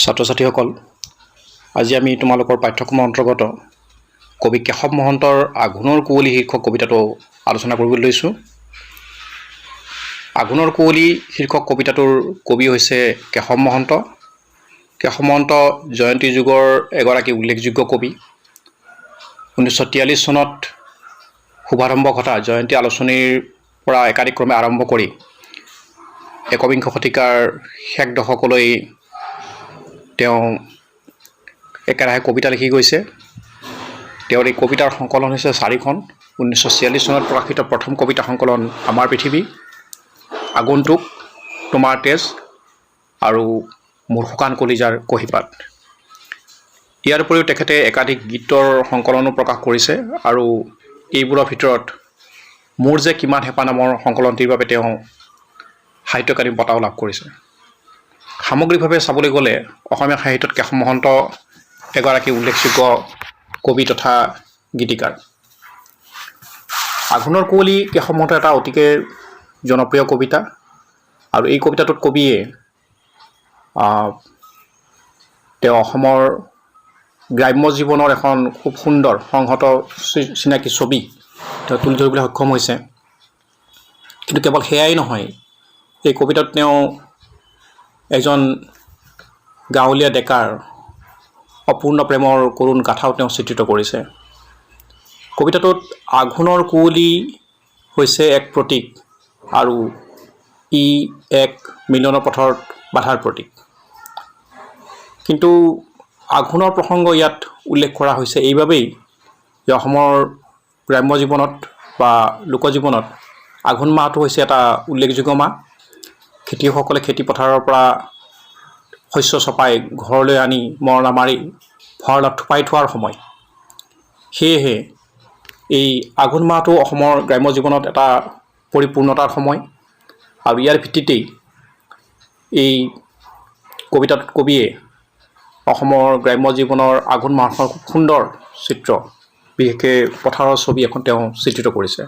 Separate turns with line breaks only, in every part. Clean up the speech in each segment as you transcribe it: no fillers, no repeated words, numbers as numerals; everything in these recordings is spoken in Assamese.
ছাত্ৰ ছাত্ৰীসকল, আজি আমি তোমালোকৰ পাঠ্যক্ৰমৰ অন্তৰ্গত কবি কেশৱ মহন্তৰ আঘোণৰ কুঁৱলী শীৰ্ষক কবিতাটো আলোচনা কৰিবলৈ লৈছোঁ। আঘোণৰ কুঁৱলী শীৰ্ষক কবিতাটোৰ কবি হৈছে কেশৱ মহন্ত। কেশৱ মহন্ত জয়ন্তী যুগৰ এগৰাকী উল্লেখযোগ্য কবি। 1943 চনত শুভাৰম্ভ ঘটা জয়ন্তী আলোচনীৰ পৰা একাদিক্ৰমে আৰম্ভ কৰি একবিংশ শতিকাৰ শেষ দশকলৈ তেওঁ একেৰাহে কবিতা লিখি গৈছে। তেওঁৰ এই কবিতাৰ সংকলন হৈছে 4খন। 1946 চনত প্ৰকাশিত প্ৰথম কবিতা সংকলন আমাৰ পৃথিৱী, আগন্তুক, তোমাৰ তেজ আৰু মোৰ শুকান কলিজাৰ কহিপাত। ইয়াৰ উপৰিও তেখেতে একাধিক গীতৰ সংকলনো প্ৰকাশ কৰিছে আৰু এইবোৰৰ ভিতৰত মোৰ যে কিমান হেঁপাহ নামৰ সংকলনটিৰ বাবে তেওঁ সাহিত্য একাডেমী বঁটাও লাভ কৰিছে। সামগ্ৰিকভাৱে চাবলৈ গ'লে অসমীয়া সাহিত্যত কেশৱ মহন্ত এগৰাকী উল্লেখযোগ্য কবি তথা গীতিকাৰ। আঘোণৰ কুঁৱলী কেশৱ মহন্তৰ এটা অতিকে জনপ্ৰিয় কবিতা আৰু এই কবিতাটোত কবিয়ে তেওঁ অসমৰ গ্ৰাম্য জীৱনৰ এখন খুব সুন্দৰ সংহত চিনাকি ছবি তেওঁ তুলি ধৰিবলৈ সক্ষম হৈছে। কিন্তু কেৱল সেয়াই নহয়, এই কবিতাত তেওঁ এজন গাঁৱলীয়া ডেকাৰ অপূৰ্ণ প্ৰেমৰ কৰুণ গাথাও তেওঁ চিত্ৰিত কৰিছে। কবিতাটোত আঘোণৰ কুঁৱলী হৈছে এক প্ৰতীক আৰু ই এক মিলনৰ পথত বাধাৰ প্ৰতীক। কিন্তু আঘোণৰ প্ৰসংগ ইয়াত উল্লেখ কৰা হৈছে এইবাবেই যে অসমৰ গ্ৰাম্য জীৱনত বা লোকজীৱনত আঘোণ মাহটো হৈছে এটা উল্লেখযোগ্য মাহ। খেতিয়কসকলে খেতি পথাৰৰ পৰা শস্য চপাই ঘৰলৈ আনি মৰণা মাৰি ভঁৰালত থোপাই থোৱাৰ সময়। সেয়েহে এই আঘোণ মাহটো অসমৰ গ্ৰাম্য জীৱনত এটা পৰিপূৰ্ণতাৰ সময় আৰু ইয়াৰ ভিত্তিতেই এই কবিতাটোত কবিয়ে অসমৰ গ্ৰাম্য জীৱনৰ আঘোণ মাহৰ খুব সুন্দৰ চিত্ৰ, বিশেষকৈ পথাৰৰ ছবি এখন তেওঁ চিত্ৰিত কৰিছে।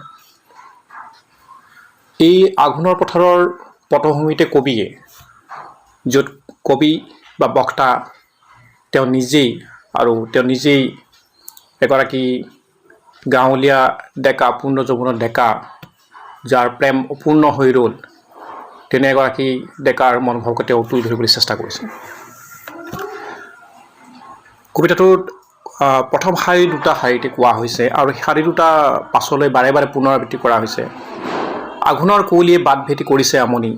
এই আঘোণৰ পথাৰৰ পটভূমিতে কবিয়ে, য'ত কবি বা বক্তা তেওঁ নিজেই এগৰাকী গাঁৱলীয়া ডেকা, পূৰ্ণ যৌৱনৰ ডেকা, যাৰ প্ৰেম অপূৰ্ণ হৈ ৰ'ল, তেনে এগৰাকী ডেকাৰ মনোভাৱকে তেওঁ তুলি ধৰিবলৈ চেষ্টা কৰিছে। কবিতাটোত প্ৰথম দুটা শাৰীতে কোৱা হৈছে আৰু শাৰী দুটা পাছলৈ বাৰে বাৰে পুনৰাবৃত্তি কৰা হৈছে। আঘোণৰ কুঁৱলীয়ে বাট ভেটি কৰিছে আমনি,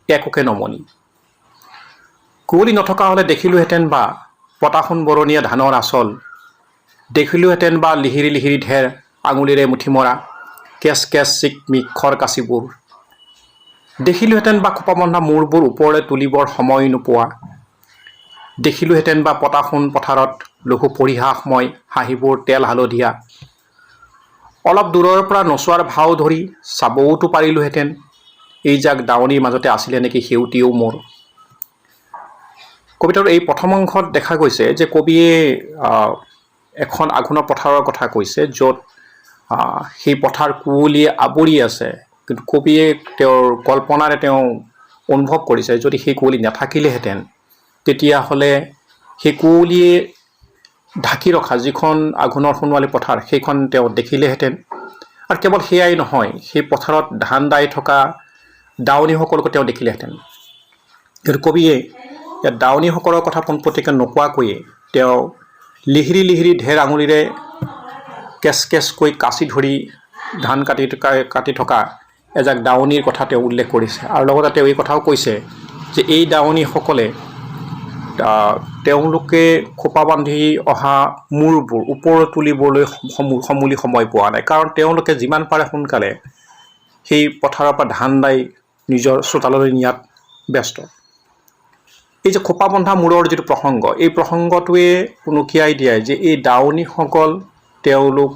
একোকে নমনি। কুঁৱলী নথকা হ'লে দেখিলোহেঁতেন বা পতাসোণ বৰণীয়া ধানৰ আচল, দেখিলোহেঁতেন বা লিহিৰি লিহিৰি ঢেৰ আঙুলিৰে মুঠি মৰা কেচ কেচ চিকমিক খৰ কাচিবোৰ, দেখিলোহেঁতেন বা খোপা বন্ধা মূৰবোৰ ওপৰলৈ তুলিবৰ সময় নোপোৱা, দেখিলোহেঁতেন বা পতাসোণ পথাৰত লঘু পৰিহাসময় হাঁহিবোৰ তেল হালধীয়া, অলপ দূৰৰ পৰা নচোৱাৰ ভাও ধৰি চাবওতো পাৰিলোহেঁতেন এই জাক দাৱনীৰ মাজতে আছিলে নেকি সেউতীও মোৰ। কবিতাৰ এই প্ৰথম অংশত দেখা গৈছে যে কবিয়ে এখন আঘোণৰ পথাৰৰ কথা কৈছে, য'ত সেই পথাৰ কুঁৱলীয়ে আৱৰি আছে। কিন্তু কবিয়ে তেওঁৰ কল্পনাৰে তেওঁ অনুভৱ কৰিছে যদি সেই কুঁৱলী নাথাকিলেহেঁতেন তেতিয়াহ'লে সেই কুঁৱলীয়ে ঢাকি ৰখা যিখন আঘোণৰ সোণোৱালী পথাৰ সেইখন তেওঁ দেখিলেহেঁতেন। আৰু কেৱল সেয়াই নহয়, সেই পথাৰত ধান দাই থকা দাৱনীসকলকো তেওঁ দেখিলেহেঁতেন। কিন্তু কবিয়ে ইয়াত দাৱনীসকলৰ কথা পোনপটীয়াকৈ নোকোৱাকৈয়ে তেওঁ লিহিৰি লিহিৰি ঢেৰ আঙুলিৰে কেচ কেচকৈ কাচি ধৰি ধান কাটি থকা এজাক দাৱনীৰ কথা তেওঁ উল্লেখ কৰিছে। আৰু লগতে তেওঁ এই কথাও কৈছে যে এই দাৱনীসকলে তেওঁলোকে খোপা বান্ধি অহা মূৰবোৰ ওপৰত তুলিবলৈ সমূলি সময় পোৱা নাই, কাৰণ তেওঁলোকে যিমান পাৰে সোনকালে সেই পথাৰৰ পৰা ধান দাই নিজৰ চোতাললৈ নিয়াত ব্যস্ত। এই যে খোপা বন্ধা মূৰৰ যিটো প্ৰসংগ, এই প্ৰসংগটোৱে উনুকিয়াই দিয়ে যে এই দাৱনীসকল তেওঁলোক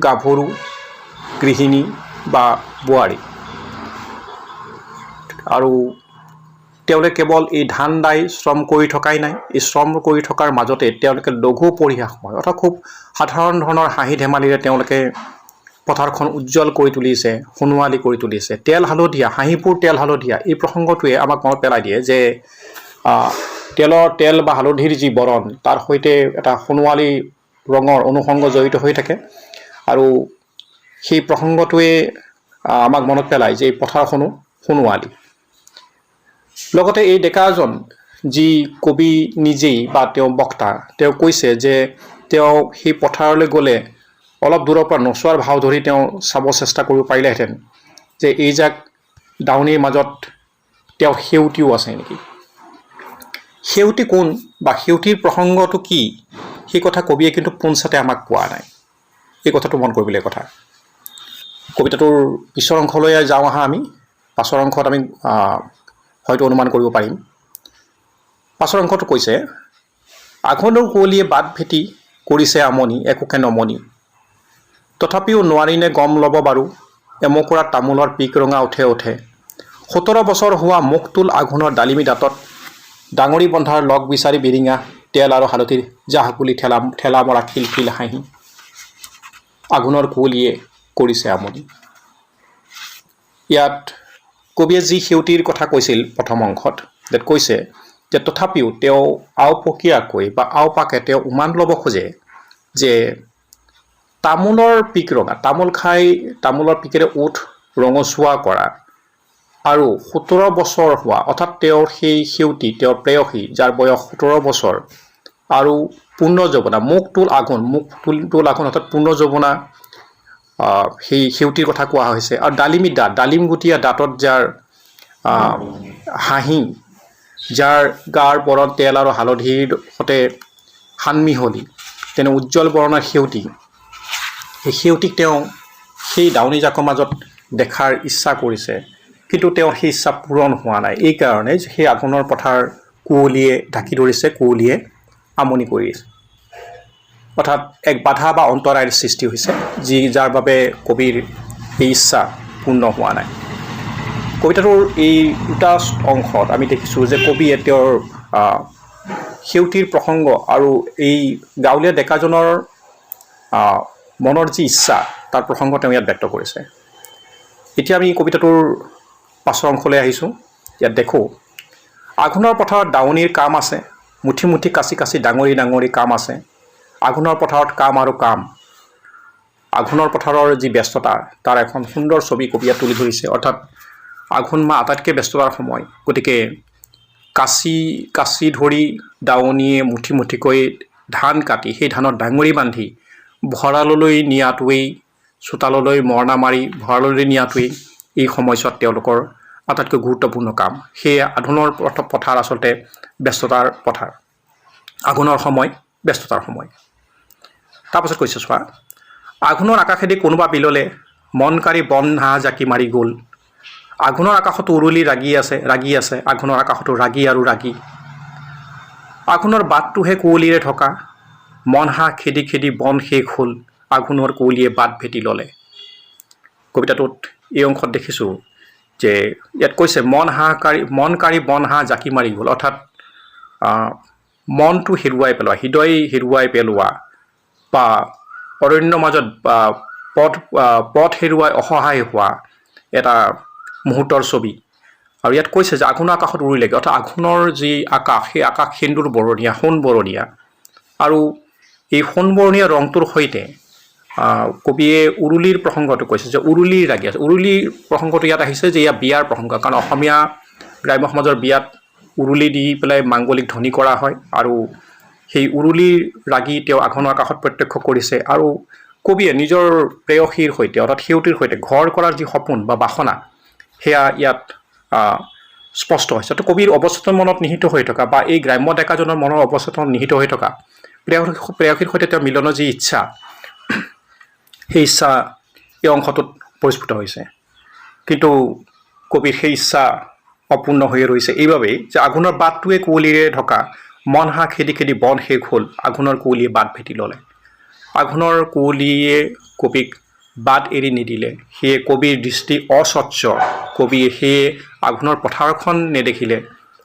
গাভৰু, গৃহিণী বা বোৱাৰী, আৰু তেওঁলোকে কেৱল এই ধান দাই শ্ৰম কৰি থকাই নাই, এই শ্ৰম কৰি থকাৰ মাজতে তেওঁলোকে লঘু পৰিহাসময় অৰ্থাৎ খুব সাধাৰণ ধৰণৰ হাঁহি ধেমালিৰে তেওঁলোকে পথাৰখন উজ্জ্বল কৰি তুলিছে, সোণোৱালী কৰি তুলিছে। তেল হালধীয়া, হাঁহিবোৰ তেল হালধীয়া, এই প্ৰসংগটোৱে আমাক মনত পেলাই দিয়ে যে তেল বা হালধিৰ যি বৰণ তাৰ সৈতে এটা সোণোৱালী ৰঙৰ অনুষংগ জড়িত হৈ থাকে আৰু সেই প্ৰসংগটোৱে আমাক মনত পেলায় যে এই পথাৰখনো সোণোৱালী। লগতে এই ডেকাজন যি কবি নিজেই বা তেওঁ বক্তা, তেওঁ কৈছে যে তেওঁ সেই পথাৰলৈ গ'লে অলপ দূৰৰ পৰা নচোৱাৰ ভাও ধৰি তেওঁ চাব চেষ্টা কৰিব পাৰিলেহেঁতেন যে এই যাক দাউনীৰ মাজত তেওঁ সেউতীও আছে নেকি। সেউতী কোন বা সেউতীৰ প্ৰসংগটো কি সেই কথা কবিয়ে কিন্তু পোনছাতে আমাক কোৱা নাই। এই কথাটো মন কৰিবলগীয়া কথা। কবিতাটোৰ পিছৰ অংশলৈ যাওঁ আহা আমি। পাছৰ অংশত আমি হয়তো অনুমান কৰিব পাৰিম। পাছৰ অংশটো কৈছে, আঘোণৰ কুঁৱলীয়ে বাট ভেটি কৰিছে আমনি একোকে নমনি, তথাপিও নোৱাৰিনে গম ল'ব বাৰু এমকুৰা তামোলৰ পিক ৰঙা উঠে উঠে, 17 বছৰ হোৱা মুখ তোল আঘোণৰ ডালিমী দাঁতত, ডাঙৰি বন্ধাৰ লগ বিচাৰি বিৰিঙা, তেল আৰু হালধিৰ জাহকুলি ঠেলা মৰা খিলখিল হাঁহি, আঘোণৰ কুঁৱলীয়ে কৰিছে আমনি। ইয়াত কবিয়ে যি সেউতীৰ কথা কৈছিল প্ৰথম অংশত, তাত কৈছে যে তথাপিও তেওঁ আওপকীয়াকৈ বা আওপাকে তেওঁ উমান ল'ব খোজে যে তামোলৰ পিক ৰঙা, তামোল খাই তামোলৰ পিকেৰে ওঠ ৰঙচুৱা কৰা আৰু 17 বছৰ হোৱা, অৰ্থাৎ তেওঁৰ সেই সেউতী, তেওঁৰ প্ৰেয়সী যাৰ বয়স 17 বছৰ আৰু পূৰ্ণ যৌৱনা, মুখ তোল আঘোণ, মুখ তোল আঘোণ অৰ্থাৎ পূৰ্ণ যৌৱনা সেই সেউতীৰ কথা কোৱা হৈছে। আৰু ডালিমী দাঁত, ডালিমগুটীয়া দাঁতত যাৰ হাঁহি, যাৰ গাৰ বৰণ তেল আৰু হালধিৰ সতে সানমিহলি, তেনে উজ্জ্বল বৰণৰ সেউতী, সেই সেউতীক তেওঁ সেই দাউনী জাকৰ মাজত দেখাৰ ইচ্ছা কৰিছে, কিন্তু তেওঁৰ সেই ইচ্ছা পূৰণ হোৱা নাই। এইকাৰণে সেই আঘোণৰ পথাৰ কুঁৱলীয়ে ঢাকি ধৰিছে, কুঁৱলীয়ে আমনি কৰিছে, অৰ্থাৎ এক বাধা বা অন্তৰায়ৰ সৃষ্টি হৈছে, যাৰ বাবে কবিৰ এই ইচ্ছা পূৰ্ণ হোৱা নাই। কবিতাটোৰ এই দুটা অংশত আমি দেখিছোঁ যে কবিয়ে তেওঁৰ সেউতীৰ প্ৰসংগ আৰু এই গাঁৱলীয়া ডেকাজনৰ মনৰ যি ইচ্ছা তাৰ প্ৰসংগ তেওঁ ইয়াত ব্যক্ত কৰিছে। এতিয়া আমি কবিতাটোৰ পাছৰ অংশলৈ আহিছোঁ। ইয়াত দেখোঁ, আঘোণৰ পথাৰত দাৱনীৰ কাম আছে, মুঠি মুঠি কাচি কাচি ডাঙৰি ডাঙৰি কাম আছে, আঘোণৰ পথাৰত কাম আৰু কাম। আঘোণৰ পথাৰৰ যি ব্যস্ততা তাৰ এখন সুন্দৰ ছবি কবিয়ে তুলি ধৰিছে, অৰ্থাৎ আঘোণ মাহ আটাইতকৈ ব্যস্ততাৰ সময়। গতিকে কাচি ধৰি দাৱনীয়ে মুঠি মুঠিকৈ ধান কাটি সেই ধানত ডাঙৰি বান্ধি ভঁৰাললৈ নিয়াটোৱেই, চোতাললৈ মৰণা মাৰি ভঁৰাললৈ নিয়াটোৱেই এই সময়ছোৱাত তেওঁলোকৰ আটাইতকৈ গুৰুত্বপূৰ্ণ কাম। সেয়ে আঘোণৰ পথাৰ আচলতে ব্যস্ততাৰ পথাৰ, আঘোণৰ সময় ব্যস্ততাৰ সময়। তাৰপাছত কৈছে চোৱা, আঘোণৰ আকাশেদি কোনোবা বিললে মন কাঢ়ি বন হাঁহ জাকি মাৰি গ'ল, আঘোণৰ আকাশতো উৰুলি ৰাগি আছে, আঘোণৰ আকাশতো ৰাগি আৰু ৰাগি, আঘোণৰ বাটটোহে কুঁৱলীৰে ঢকা, মন হাঁহ খেদি খেদি বন শেষ হ'ল, আঘোণৰ কুঁৱলীয়ে বাট ভেটি ল'লে। কবিতাটোত এই অংশত দেখিছোঁ যে ইয়াত কৈছে মন কাঢ়ি বন হাঁহ জাকি মাৰি গ'ল, অৰ্থাৎ মনটো হেৰুৱাই পেলোৱা, হৃদয় হেৰুৱাই পেলোৱা বা অৰণ্যৰ মাজত পথ হেৰুৱাই অসহায় হোৱা এটা মুহূৰ্তৰ ছবি। আৰু ইয়াত কৈছে যে আঘোণৰ আকাশত উৰুলিলেগৈ, অৰ্থাৎ আঘোণৰ যি আকাশ, সেই আকাশ সেন্দুৰ বৰণীয়া, সোণ বৰণীয়া, আৰু এই সোণ বৰণীয়া ৰংটোৰ সৈতে কবিয়ে উৰুলিৰ প্ৰসংগটো কৈছে যে উৰুলিৰ ৰাগি আছে। উৰুলিৰ প্ৰসংগটো ইয়াত আহিছে যে ইয়াত বিয়াৰ প্ৰসংগ, কাৰণ অসমীয়া গ্ৰাম্য সমাজৰ বিয়াত উৰুলি দি পেলাই মাংগলিক ধ্বনি কৰা হয়, আৰু সেই উৰুলিৰ ৰাগি তেওঁ আঘোণৰ আকাশত প্ৰত্যক্ষ কৰিছে। আৰু কবিয়ে নিজৰ প্ৰেয়সীৰ সৈতে অৰ্থাৎ সেউতীৰ সৈতে ঘৰ কৰাৰ যি সপোন বা বাসনা, সেয়া ইয়াত স্পষ্ট হৈছে। তো কবিৰ অৱচেতন মনত নিহিত হৈ থকা বা এই গ্ৰাম্য ডেকাজনৰ মনৰ অৱচেতন নিহিত হৈ থকা প্ৰেয়সীৰ সৈতে তেওঁৰ মিলনৰ যি ইচ্ছা, সেই ইচ্ছা এই অংশটোত পৰিস্ফুট হৈছে। কিন্তু কবিৰ সেই ইচ্ছা অপূৰ্ণ হৈয়ে ৰৈছে এইবাবেই যে আঘোণৰ বাটটোৱে কুঁৱলীৰে ঢকা, মন হাঁহ খেদি খেদি বন শেষ হ'ল, আঘোণৰ কুঁৱলীয়ে বাট ভেটি ল'লে। আঘোণৰ কুঁৱলীয়ে কবিক বাট এৰি নিদিলে, সেয়ে কবিৰ দৃষ্টি অস্বচ্ছ। কবিয়ে সেয়ে আঘোণৰ পথাৰখন নেদেখিলে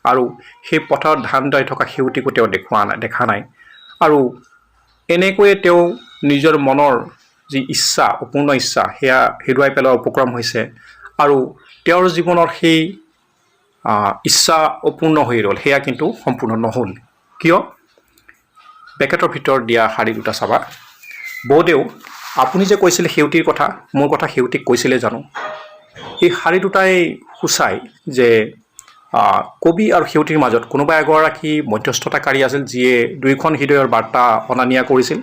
আৰু সেই পথাৰত ধান দাই থকা সেউতীকো তেওঁ দেখা নাই। আৰু এনেকৈয়ে তেওঁ নিজৰ মনৰ যি ইচ্ছা, অপূৰ্ণ ইচ্ছা, সেয়া হেৰুৱাই পেলোৱাৰ উপক্ৰম হৈছে। আৰু তেওঁৰ জীৱনৰ সেই ইচ্ছা অপূৰ্ণ হৈ ৰ'ল সেয়া কিন্তু সম্পূৰ্ণ নহ'ল। কিয়? পেকেটৰ ভিতৰত দিয়া শাৰী দুটা চাবা। বৌদেউ আপুনি যে কৈছিলে সেউতীৰ কথা, মোৰ কথা সেউতীক কৈছিলে জানো? এই শাৰী দুটাই সূচায় যে কবি আৰু সেউতীৰ মাজত কোনোবা এগৰাকী মধ্যস্থতাকাৰী আছিল যিয়ে দুয়োখন হৃদয়ৰ বাৰ্তা অনা নিয়া কৰিছিল।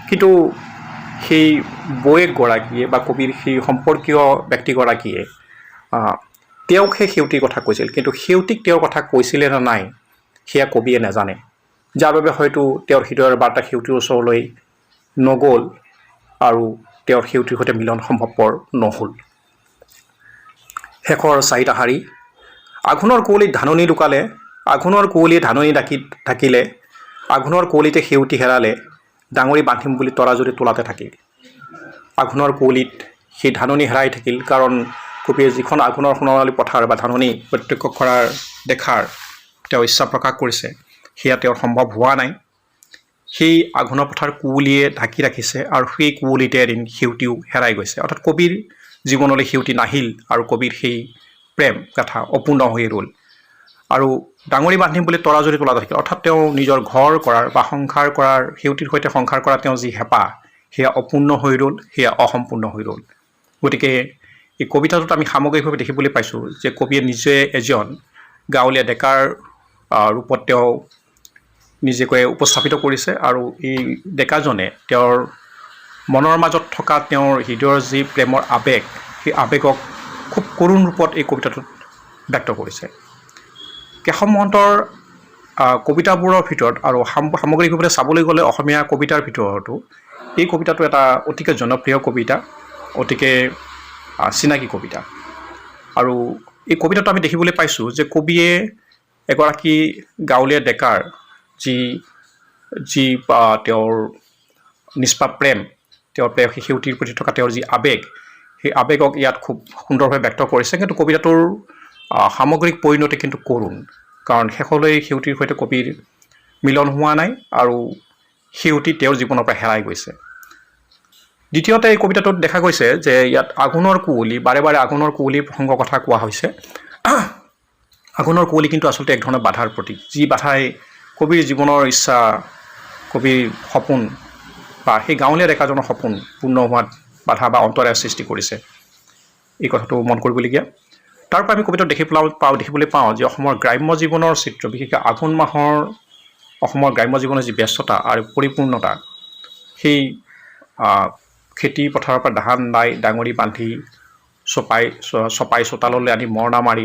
কিন্তু সেই বৌয়েকগৰাকীয়ে বা কবিৰ সেই সম্পৰ্কীয় ব্যক্তিগৰাকীয়ে তেওঁক সেই সেউতীৰ কথা কৈছিল, কিন্তু সেউতীক তেওঁৰ কথা কৈছিলে নে নাই সেয়া কবিয়ে নাজানে, যাৰ বাবে হয়তো তেওঁৰ হৃদয়ৰ বাৰ্তা সেউতীৰ ওচৰলৈ নগ'ল আৰু তেওঁৰ সেউতীৰ সৈতে মিলন সম্ভৱপৰ নহ'ল। শেষৰ চাৰিটা শাৰী। আঘোণৰ কুঁৱলীত ধাননি লুকালে, আঘোণৰ কুঁৱলীয়ে ধাননি ঢাকিলে, আঘোণৰ কুঁৱলীতে সেউতী হেৰালে, ডাঙৰি বান্ধিম বুলি তৰাজুলি তোলাতে থাকিল। আঘোণৰ কুঁৱলীত সেই ধাননি হেৰাই থাকিল, কাৰণ কবিয়ে যিখন আঘোণৰ সোণালী পথাৰ বা ধাননি প্ৰত্যক্ষ কৰাৰ দেখাৰ তেওঁ ইচ্ছা প্ৰকাশ কৰিছে সেয়া তেওঁৰ সম্ভৱ হোৱা নাই। সেই আঘোণৰ পথাৰ কুঁৱলীয়ে ঢাকি ৰাখিছে আৰু সেই কুঁৱলীতে এদিন সেউতীও হেৰাই গৈছে। অৰ্থাৎ কবিৰ জীৱনলৈ সেউতী নাহিল আৰু কবিৰ সেই প্ৰেম গাথা অপূৰ্ণ হৈ ৰ'ল। আৰু ডাঙৰি বান্ধিম বুলি তৰাজুলি তোলা থাকিল, অৰ্থাৎ তেওঁ নিজৰ ঘৰ কৰাৰ বা সংসাৰ কৰাৰ, সেউতীৰ সৈতে সংসাৰ কৰা তেওঁ যি হেঁপাহ সেয়া অপূৰ্ণ হৈ ৰ'ল, সেয়া অসম্পূৰ্ণ হৈ ৰ'ল। গতিকে এই কবিতাটোত আমি সামগ্ৰিকভাৱে দেখিবলৈ পাইছোঁ যে কবিয়ে নিজে এজন গাঁৱলীয়া ডেকাৰ ৰূপত তেওঁ নিজকে উপস্থাপিত কৰিছে আৰু এই ডেকাজনে তেওঁৰ মনৰ মাজত থকা তেওঁৰ হৃদয়ৰ যি প্ৰেমৰ আৱেগ, সেই আৱেগক খুব কৰুণ ৰূপত এই কবিতাটোত ব্যক্ত কৰিছে। কেশৱ মহন্তৰ কবিতাবোৰৰ ভিতৰত আৰু সামগ্ৰিকভাৱে চাবলৈ গ'লে অসমীয়া কবিতাৰ ভিতৰতো এই কবিতাটো এটা অতিকে জনপ্ৰিয় কবিতা, অতিকে চিনাকি কবিতা। আৰু এই কবিতাটো আমি দেখিবলৈ পাইছোঁ যে কবিয়ে এগৰাকী গাঁৱলীয়া ডেকাৰ যি তেওঁৰ নিষ্পাপ প্ৰেম, তেওঁৰ সেউতীৰ প্ৰতি থকা তেওঁৰ যি আৱেগ, সেই আৱেগক ইয়াত খুব সুন্দৰভাৱে ব্যক্ত কৰিছে। কিন্তু কবিতাটোৰ সামগ্ৰিক পৰিণতি কিন্তু কৰুণ, কাৰণ শেষলৈ সেউতীৰ সৈতে কবিৰ মিলন হোৱা নাই আৰু সেউতী তেওঁৰ জীৱনৰ পৰা হেৰাই গৈছে। দ্বিতীয়তে এই কবিতাটোত দেখা গৈছে যে ইয়াত আঘোণৰ কুঁৱলী, বাৰে বাৰে আঘোণৰ কুঁৱলীৰ প্ৰসংগৰ কথা কোৱা হৈছে। আঘোণৰ কুঁৱলী কিন্তু আচলতে এক ধৰণৰ বাধাৰ প্ৰতীক, যি বাধাই কবিৰ জীৱনৰ ইচ্ছা, কবিৰ সপোন বা সেই গাঁৱলীয়া ডেকাজনৰ সপোন পূৰ্ণ হোৱাত বাধা বা অন্তৰায়ৰ সৃষ্টি কৰিছে। এই কথাটো মন কৰিবলগীয়া। তাৰ পৰা আমি কবিতাত দেখিবলৈ পাওঁ যে অসমৰ গ্ৰাম্য জীৱনৰ চিত্ৰ, বিশেষকৈ আঘোণ মাহৰ অসমৰ গ্ৰাম্য জীৱনৰ যি ব্যস্ততা আৰু পৰিপূৰ্ণতা, সেই খেতি পথাৰৰ পৰা ধান দাই ডাঙৰি বান্ধি চপাই চোতাললৈ আনি মৰণা মাৰি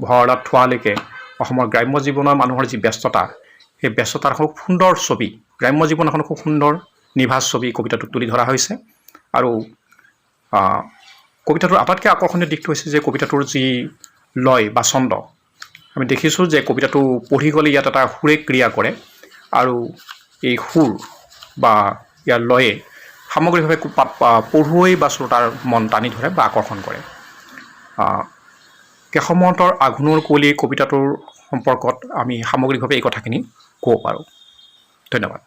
ভঁৰালত থোৱালৈকে অসমৰ গ্ৰাম্য জীৱনৰ মানুহৰ যি ব্যস্ততা, সেই ব্যস্ততাৰ খুব সুন্দৰ ছবি, গ্ৰাম্য জীৱন এখন খুব সুন্দৰ নিভাঁজ ছবি কবিতাটোত তুলি ধৰা হৈছে। আৰু কবিতাটোৰ আটাইতকৈ আকৰ্ষণীয় দিশটো হৈছে যে কবিতাটোৰ যি লয় বা ছন্দ, আমি দেখিছোঁ যে কবিতাটো পঢ়ি গ'লে ইয়াত এটা সুৰে ক্ৰিয়া কৰে আৰু এই সুৰ বা ইয়াৰ লয়ে সামগ্ৰিকভাৱে পঢ়ুৱৈ বা শ্ৰোতাৰ মন টানি ধৰে বা আকৰ্ষণ কৰে। কেশৱ মহন্তৰ আঘোণৰ কুঁৱলী কবিতাটোৰ সম্পৰ্কত আমি সামগ্ৰিকভাৱে এই কথাখিনি ক'ব পাৰোঁ। ধন্যবাদ।